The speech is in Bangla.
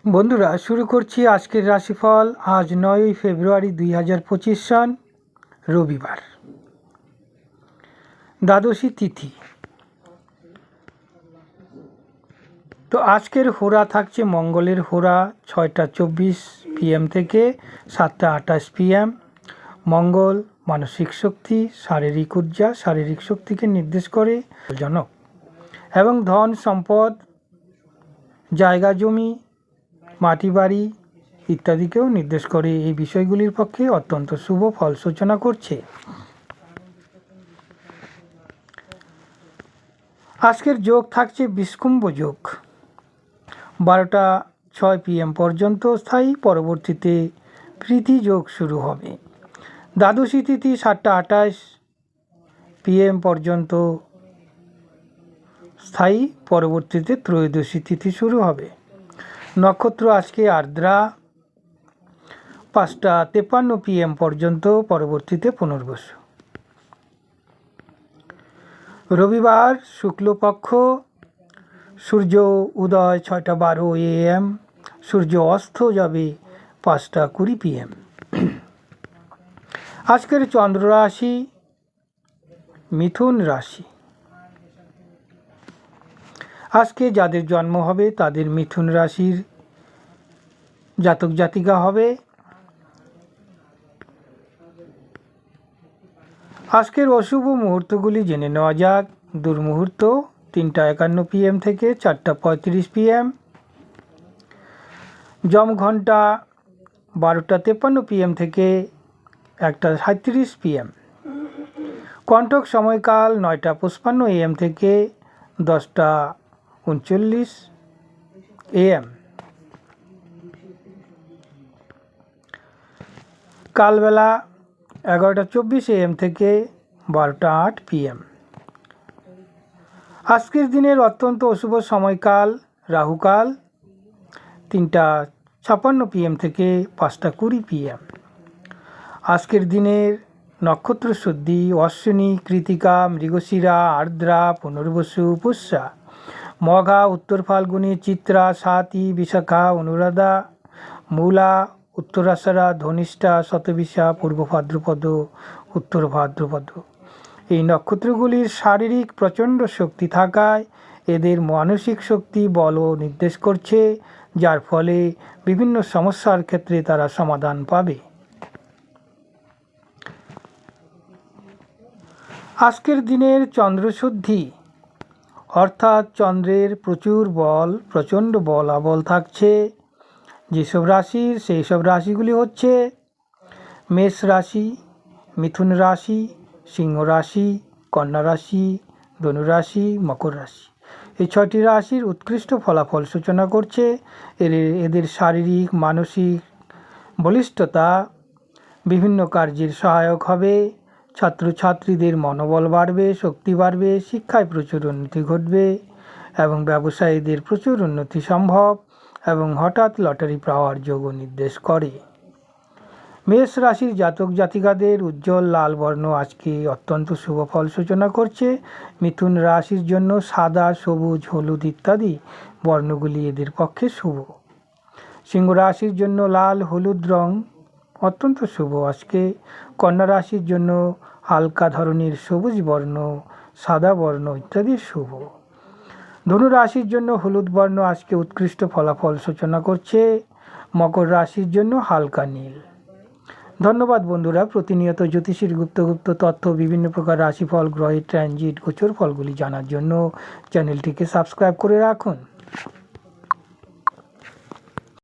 বন্ধুরা, শুরু করছি আজকের রাশিফল। আজ 9ই ফেব্রুয়ারি 2025 সন, রবিবার, দ্বাদশী তিথি। তো আজকের হোরা থাকছে মঙ্গলের হোরা 6টা 24 PM থেকে 7টা 28 PM। মঙ্গল মানসিক শক্তি, শারীরিক ঊর্জা, শারীরিক শক্তিকে নির্দেশ করে জনক, এবং ধন সম্পদ, জায়গা জমি, মাটি বাড়ি ইত্যাদিকেও নির্দেশ করে। এই বিষয়গুলির পক্ষে অত্যন্ত শুভ ফল সূচনা করছে। আজকের যোগ থাকছে বিষকুম্ভ যোগ, 12টা 6 PM পর্যন্ত স্থায়ী, পরবর্তীতে প্রীতি যোগ শুরু হবে। দ্বাদশী তিথি 7টা 28 PM পর্যন্ত স্থায়ী, পরবর্তীতে ত্রয়োদশী তিথি শুরু হবে। নক্ষত্র আজকে আর্দ্রা, 5টা 53 PM পর্যন্ত, পরবর্তীতে পুনর্বসু। রবিবার শুক্লপক্ষ, সূর্য উদয় 6টা 12 AM, সূর্য অস্ত যাবে 5টা 20 PM। আজকের চন্দ্র রাশি মিথুন রাশি। আজকে যাদের জন্ম হবে তাদের মিথুন রাশির জাতক জাতিকা হবে। আজকের অশুভ মুহূর্তগুলি জেনে নেওয়া যাক। দুর্মুহূর্ত 3টা 51 PM থেকে 4টা 35 PM। যম ঘন্টা 12টা 53 PM থেকে 1টা 37 PM। কণ্টক সময়কাল 9টা 55 AM থেকে 10টা 39 AM। কালবেলা 11টা 24 AM থেকে 12টা 8 PM। আজকের দিনের অত্যন্ত অশুভ সময়কাল রাহুকাল 3টা 56 PM থেকে 5টা 20 PM। আজকের দিনের নক্ষত্র শুদ্ধি অশ্বিনী, কৃতিকা, মৃগশিরা, আর্দ্রা, পুনর্বসু, পুষ্যা, মঘা, উত্তর ফাল্গুনী, চিত্রা, স্বাতি, বিশাখা, অনুরাধা, মূলা, উত্তরাষাঢ়া, ধনিষ্ঠা, শতবিশা, পূর্ব ভাদ্রপদ, উত্তর ভাদ্রপদ। এই নক্ষত্রগুলির শারীরিক প্রচণ্ড শক্তি থাকায় এদের মানসিক শক্তি বলও নির্দেশ করছে, যার ফলে বিভিন্ন সমস্যার ক্ষেত্রে তারা সমাধান পাবে। আজকের দিনের চন্দ্রশুদ্ধি অর্থাৎ চন্দ্রের প্রচুর বল, প্রচণ্ড বল আবল থাকছে। যেসব রাশির, সেই সব রাশিগুলি হচ্ছে মেষ রাশি, মিথুন রাশি, সিংহ রাশি, কন্যা রাশি, ধনু রাশি, মকর রাশি। এই 6টি রাশির উৎকৃষ্ট ফলাফল সূচনা করছে। এদের শারীরিক মানসিক বলিষ্ঠতা বিভিন্ন কার্যের সহায়ক হবে। ছাত্রছাত্রীদের মনোবল বাড়বে, শক্তি বাড়বে, শিক্ষায় প্রচুর উন্নতি ঘটবে এবং ব্যবসায়ীদের প্রচুর উন্নতি সম্ভব এবং হঠাৎ লটারি পাওয়ার যোগও নির্দেশ করে। মেষ রাশির জাতক জাতিকাদের উজ্জ্বল লাল বর্ণ আজকে অত্যন্ত শুভ ফল সূচনা করছে। মিথুন রাশির জন্য সাদা, সবুজ, হলুদ ইত্যাদি বর্ণগুলি এদের পক্ষে শুভ। সিংহ রাশির জন্য লাল, হলুদ রং অত্যন্ত শুভ আজকে। কন্যা রাশির জন্য হালকা ধরনের সবুজ বর্ণ, সাদা বর্ণ ইত্যাদি শুভ। ধনু রাশির জন্য হলুদ বর্ণ আজকে উৎকৃষ্ট ফলাফল সূচনা করছে। মকর রাশির জন্য হালকা নীল। ধন্যবাদ বন্ধুরা। প্রতিনিয়ত জ্যোতিষীর গুপ্ত তথ্য, বিভিন্ন প্রকার রাশিফল, গ্রহের ট্রানজিট, গোচর ফলগুলি জানার জন্য চ্যানেলটিকে সাবস্ক্রাইব করে রাখুন।